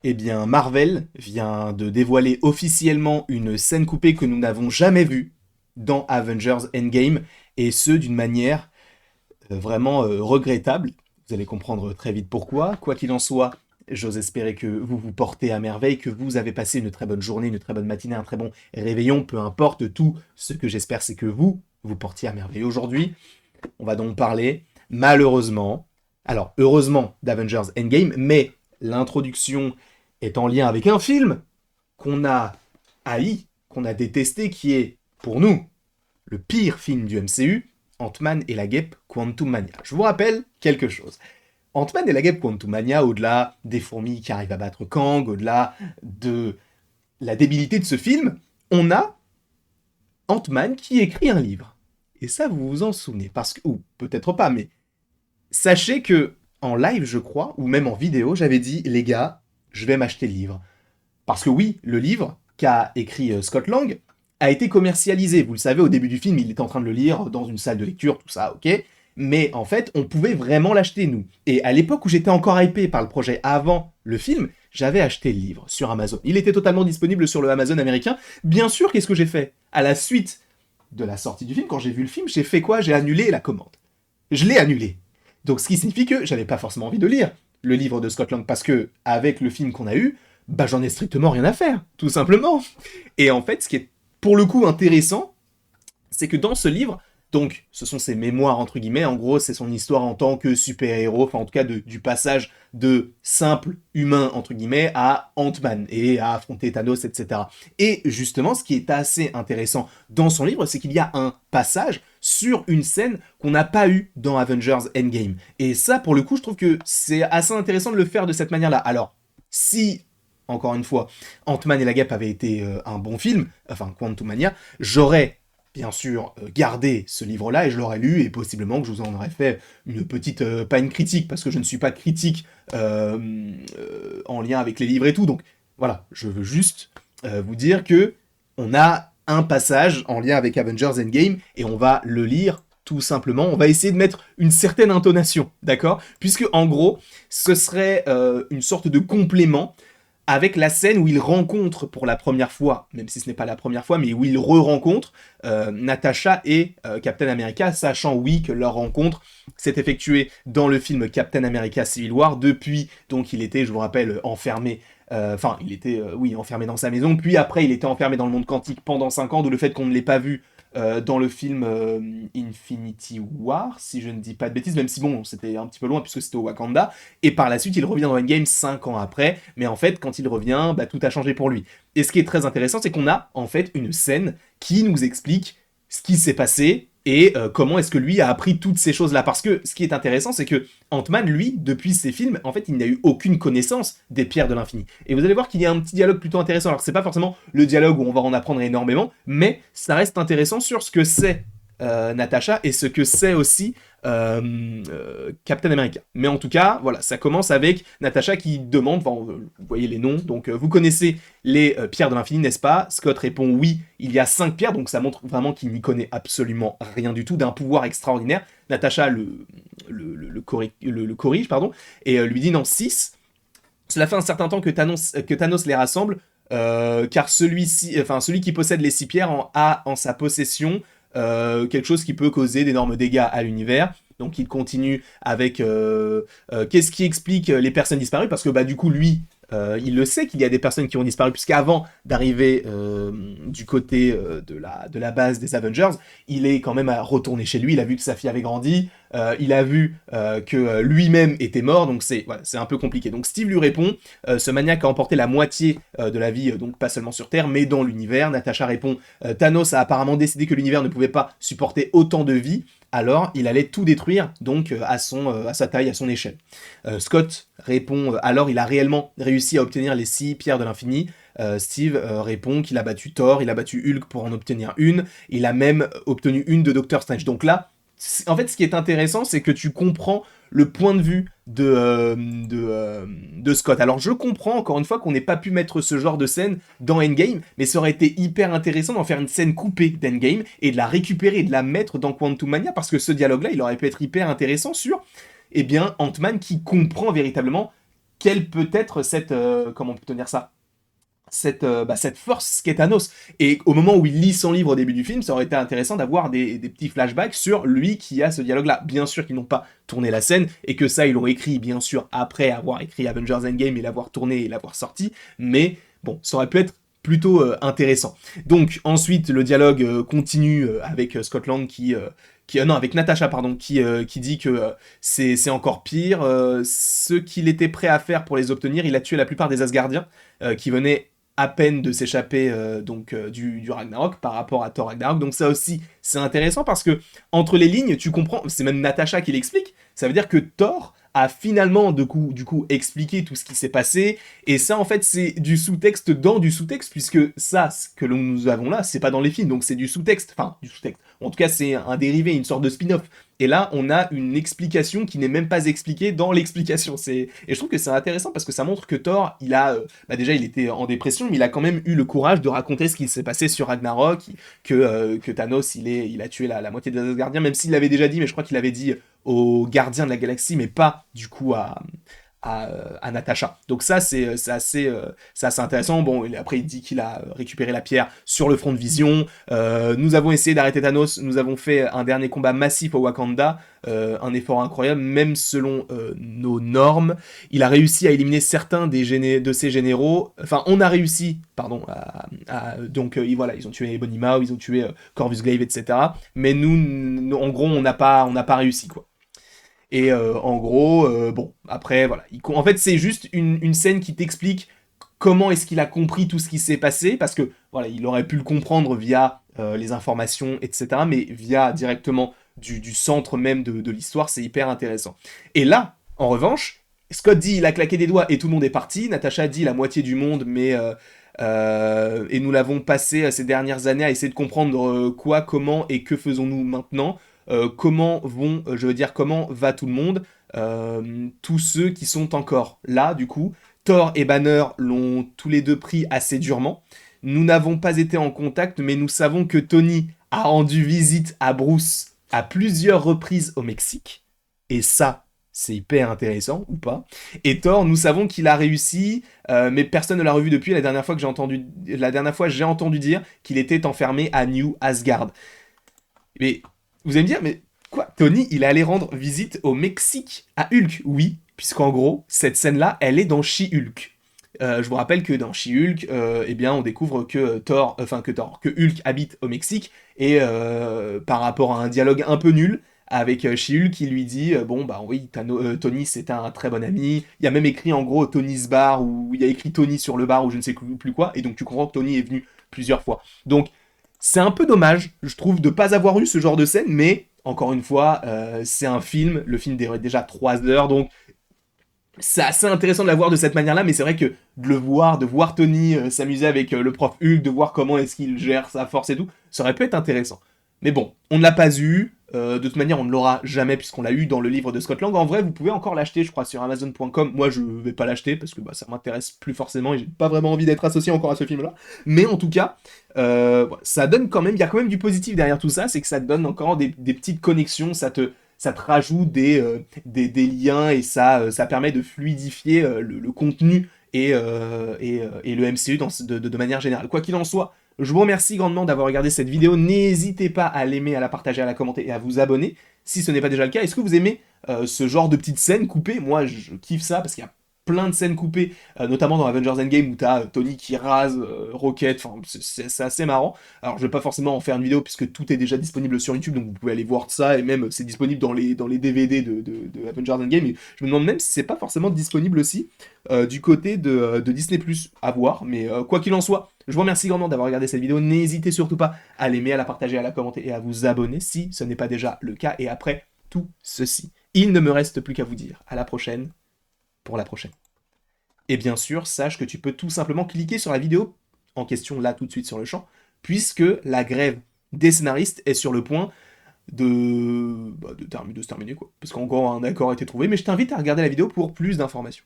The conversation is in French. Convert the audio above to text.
Eh bien, Marvel vient de dévoiler officiellement une scène coupée que nous n'avons jamais vue dans Avengers Endgame, et ce d'une manière vraiment regrettable. Vous allez comprendre très vite pourquoi. Quoi qu'il en soit, j'ose espérer que vous vous portez à merveille, que vous avez passé une très bonne journée, une très bonne matinée, un très bon réveillon, peu importe tout. Ce que j'espère, c'est que vous vous portiez à merveille. Aujourd'hui, on va donc parler, malheureusement, alors heureusement d'Avengers Endgame, mais l'introduction est en lien avec un film qu'on a haï, qu'on a détesté, qui est, pour nous, le pire film du MCU, Ant-Man et la guêpe Quantumania. Je vous rappelle quelque chose. Ant-Man et la guêpe Quantumania, au-delà des fourmis qui arrivent à battre Kang, au-delà de la débilité de ce film, on a Ant-Man qui écrit un livre. Et ça, vous vous en souvenez, parce que, ou peut-être pas, mais sachez que en live, je crois, ou même en vidéo, j'avais dit, les gars, je vais m'acheter le livre. Parce que oui, le livre qu'a écrit Scott Lang a été commercialisé. Vous le savez, au début du film, il était en train de le lire dans une salle de lecture, tout ça, ok. Mais en fait, on pouvait vraiment l'acheter, nous. Et à l'époque où j'étais encore hypé par le projet avant le film, j'avais acheté le livre sur Amazon. Il était totalement disponible sur le Amazon américain. Bien sûr, qu'est-ce que j'ai fait? À la suite de la sortie du film, quand j'ai vu le film, j'ai fait quoi? J'ai annulé la commande. Je l'ai annulé. Donc ce qui signifie que j'avais pas forcément envie de lire le livre de Scott Lang, parce que avec le film qu'on a eu, bah j'en ai strictement rien à faire, tout simplement. Et en fait, ce qui est pour le coup intéressant, c'est que dans ce livre, donc ce sont ses mémoires entre guillemets, en gros c'est son histoire en tant que super-héros, enfin en tout cas du passage de simple humain entre guillemets à Ant-Man et à affronter Thanos, etc. Et justement, ce qui est assez intéressant dans son livre, c'est qu'il y a un passage sur une scène qu'on n'a pas eu dans Avengers Endgame. Et ça, pour le coup, je trouve que c'est assez intéressant de le faire de cette manière-là. Alors, si encore une fois, Ant-Man et la guêpe avait été un bon film, enfin Quantumania, j'aurais bien sûr gardé ce livre-là et je l'aurais lu et possiblement que je vous en aurais fait une petite, pas une critique, parce que je ne suis pas critique en lien avec les livres et tout, donc voilà, je veux juste vous dire que on a un passage en lien avec Avengers Endgame et on va le lire tout simplement, on va essayer de mettre une certaine intonation, d'accord? Puisque en gros, ce serait une sorte de complément avec la scène où il rencontre pour la première fois, même si ce n'est pas la première fois, mais où il re-rencontre Natasha et Captain America, sachant oui que leur rencontre s'est effectuée dans le film Captain America Civil War, depuis, donc il était, je vous rappelle, enfermé, enfin il était, oui, enfermé dans sa maison, puis après il était enfermé dans le monde quantique pendant 5 ans, d'où le fait qu'on ne l'ait pas vu dans le film Infinity War, si je ne dis pas de bêtises, même si bon, c'était un petit peu loin puisque c'était au Wakanda, et par la suite il revient dans Endgame 5 ans après, mais en fait quand il revient, bah, tout a changé pour lui. Et ce qui est très intéressant, c'est qu'on a en fait une scène qui nous explique ce qui s'est passé et comment est-ce que lui a appris toutes ces choses-là. Parce que ce qui est intéressant, c'est que Ant-Man, lui, depuis ses films, en fait, il n'a eu aucune connaissance des pierres de l'infini. Et vous allez voir qu'il y a un petit dialogue plutôt intéressant. Alors, c'est pas forcément le dialogue où on va en apprendre énormément, mais ça reste intéressant sur ce que c'est Natasha et ce que c'est aussi Captain America. Mais en tout cas, voilà, ça commence avec Natasha qui demande, enfin, vous voyez les noms, donc vous connaissez les pierres de l'infini, n'est-ce pas? Scott répond oui, il y a 5 pierres, donc ça montre vraiment qu'il n'y connaît absolument rien du tout, d'un pouvoir extraordinaire. Natasha le corrige, pardon, et lui dit non, 6. Cela fait un certain temps que Thanos les rassemble, car celui qui possède les 6 pierres a en sa possession quelque chose qui peut causer d'énormes dégâts à l'univers. Donc il continue avec qu'est-ce qui explique les personnes disparues, parce que bah du coup lui il le sait qu'il y a des personnes qui ont disparu, puisqu'avant d'arriver du côté de la base des Avengers, il est quand même retourné chez lui, il a vu que sa fille avait grandi, il a vu que lui-même était mort, donc c'est voilà, c'est un peu compliqué. Donc Steve lui répond, ce maniaque a emporté la moitié de la vie, donc pas seulement sur Terre, mais dans l'univers. Natasha répond, Thanos a apparemment décidé que l'univers ne pouvait pas supporter autant de vie, alors il allait tout détruire, donc à sa taille, à son échelle. Scott répond, alors il a réellement réussi à obtenir les 6 pierres de l'infini. Steve répond qu'il a battu Thor, il a battu Hulk pour en obtenir une, il a même obtenu une de Doctor Strange. Donc là, en fait, ce qui est intéressant, c'est que tu comprends le point de vue de Scott. Alors je comprends encore une fois qu'on n'ait pas pu mettre ce genre de scène dans Endgame, mais ça aurait été hyper intéressant d'en faire une scène coupée d'Endgame et de la récupérer et de la mettre dans Quantumania, parce que ce dialogue-là, il aurait pu être hyper intéressant sur, eh bien, Ant-Man qui comprend véritablement quelle peut être cette, comment on peut tenir ça, cette force qu'est Thanos. Et au moment où il lit son livre au début du film, ça aurait été intéressant d'avoir des petits flashbacks sur lui qui a ce dialogue-là. Bien sûr qu'ils n'ont pas tourné la scène, et que ça, ils l'ont écrit, bien sûr, après avoir écrit Avengers Endgame et l'avoir tourné et l'avoir sorti, mais bon, ça aurait pu être plutôt intéressant. Donc, ensuite, le dialogue continue avec Scott Lang non, avec Natasha, pardon, qui dit que c'est encore pire. Ce qu'il était prêt à faire pour les obtenir, il a tué la plupart des Asgardiens qui venaient à peine de s'échapper du Ragnarok par rapport à Thor Ragnarok. Donc ça aussi, c'est intéressant parce que entre les lignes, tu comprends, c'est même Natasha qui l'explique, ça veut dire que Thor a finalement du coup expliqué tout ce qui s'est passé, et ça en fait c'est du sous-texte dans du sous-texte, puisque ça, ce que nous avons là, c'est pas dans les films, donc c'est du sous-texte, enfin du sous-texte, en tout cas c'est un dérivé, une sorte de spin-off. Et là, on a une explication qui n'est même pas expliquée dans l'explication. Et je trouve que c'est intéressant parce que ça montre que Thor, il a, déjà, il était en dépression, mais il a quand même eu le courage de raconter ce qui s'est passé sur Ragnarok, que Thanos, il a tué la moitié des Asgardiens, même s'il l'avait déjà dit, mais je crois qu'il avait dit aux gardiens de la galaxie, mais pas du coup à Natasha. Donc ça, c'est assez intéressant. Bon, après, il dit qu'il a récupéré la pierre sur le front de Vision. Nous avons essayé d'arrêter Thanos. Nous avons fait un dernier combat massif au Wakanda. Un effort incroyable, même selon nos normes. Il a réussi à éliminer certains de ses généraux. Enfin, on a réussi, pardon, donc voilà, ils ont tué Ebony Maw, ils ont tué Corvus Glaive, etc. Mais nous, en gros, on n'a pas réussi, quoi. Et en gros, bon, après, voilà. En fait, c'est juste une scène qui t'explique comment est-ce qu'il a compris tout ce qui s'est passé, parce que, voilà, il aurait pu le comprendre via les informations, etc., mais via directement du centre même de l'histoire, c'est hyper intéressant. Et là, en revanche, Scott dit il a claqué des doigts et tout le monde est parti, Natasha dit la moitié du monde, mais... et nous l'avons passé ces dernières années à essayer de comprendre quoi, comment et que faisons-nous maintenant. Comment va tout le monde, tous ceux qui sont encore là, du coup. Thor et Banner l'ont tous les deux pris assez durement. Nous n'avons pas été en contact, mais nous savons que Tony a rendu visite à Bruce à plusieurs reprises au Mexique. Et ça, c'est hyper intéressant, ou pas. Et Thor, nous savons qu'il a réussi, mais personne ne l'a revu depuis. La dernière fois, j'ai entendu dire qu'il était enfermé à New Asgard. Mais vous allez me dire, mais quoi, Tony, il est allé rendre visite au Mexique à Hulk? Oui, puisqu'en gros, cette scène-là, elle est dans She-Hulk. Je vous rappelle que dans She-Hulk, eh bien, on découvre que Hulk habite au Mexique, et par rapport à un dialogue un peu nul avec She-Hulk qui lui dit bon bah oui, Tony c'est un très bon ami. Il y a même écrit en gros Tony's bar, ou il y a écrit Tony sur le bar ou je ne sais plus quoi, et donc tu comprends que Tony est venu plusieurs fois. Donc c'est un peu dommage, je trouve, de pas avoir eu ce genre de scène, mais encore une fois, c'est un film, le film durait déjà 3 heures, donc c'est assez intéressant de la voir de cette manière-là, mais c'est vrai que de voir Tony s'amuser avec le prof Hulk, de voir comment est-ce qu'il gère sa force et tout, ça aurait pu être intéressant. Mais bon, on ne l'a pas eu, de toute manière on ne l'aura jamais puisqu'on l'a eu dans le livre de Scott Lang. En vrai, vous pouvez encore l'acheter, je crois, sur Amazon.com. Moi, je vais pas l'acheter parce que bah, ça m'intéresse plus forcément et j'ai pas vraiment envie d'être associé encore à ce film-là. Mais en tout cas, ça donne quand même, il y a quand même du positif derrière tout ça, c'est que ça te donne encore des petites connexions, ça te rajoute des liens, et ça permet de fluidifier le contenu et le MCU de manière générale. Quoi qu'il en soit, je vous remercie grandement d'avoir regardé cette vidéo. N'hésitez pas à l'aimer, à la partager, à la commenter et à vous abonner si ce n'est pas déjà le cas. Est-ce que vous aimez ce genre de petites scènes coupées? Moi, je kiffe ça parce qu'il y a plein de scènes coupées, notamment dans Avengers Endgame où t'as Tony qui rase Rocket, enfin c'est assez marrant. Alors je vais pas forcément en faire une vidéo puisque tout est déjà disponible sur YouTube, donc vous pouvez aller voir ça, et même c'est disponible dans les DVD de Avengers Endgame, et je me demande même si c'est pas forcément disponible aussi du côté de Disney+, à voir, mais quoi qu'il en soit, je vous remercie grandement d'avoir regardé cette vidéo, n'hésitez surtout pas à l'aimer, à la partager, à la commenter et à vous abonner si ce n'est pas déjà le cas, et après tout ceci, il ne me reste plus qu'à vous dire à la prochaine pour la prochaine. Et bien sûr, sache que tu peux tout simplement cliquer sur la vidéo en question là tout de suite sur le champ, puisque la grève des scénaristes est sur le point de se terminer, quoi. Parce qu'encore un accord a été trouvé, mais je t'invite à regarder la vidéo pour plus d'informations.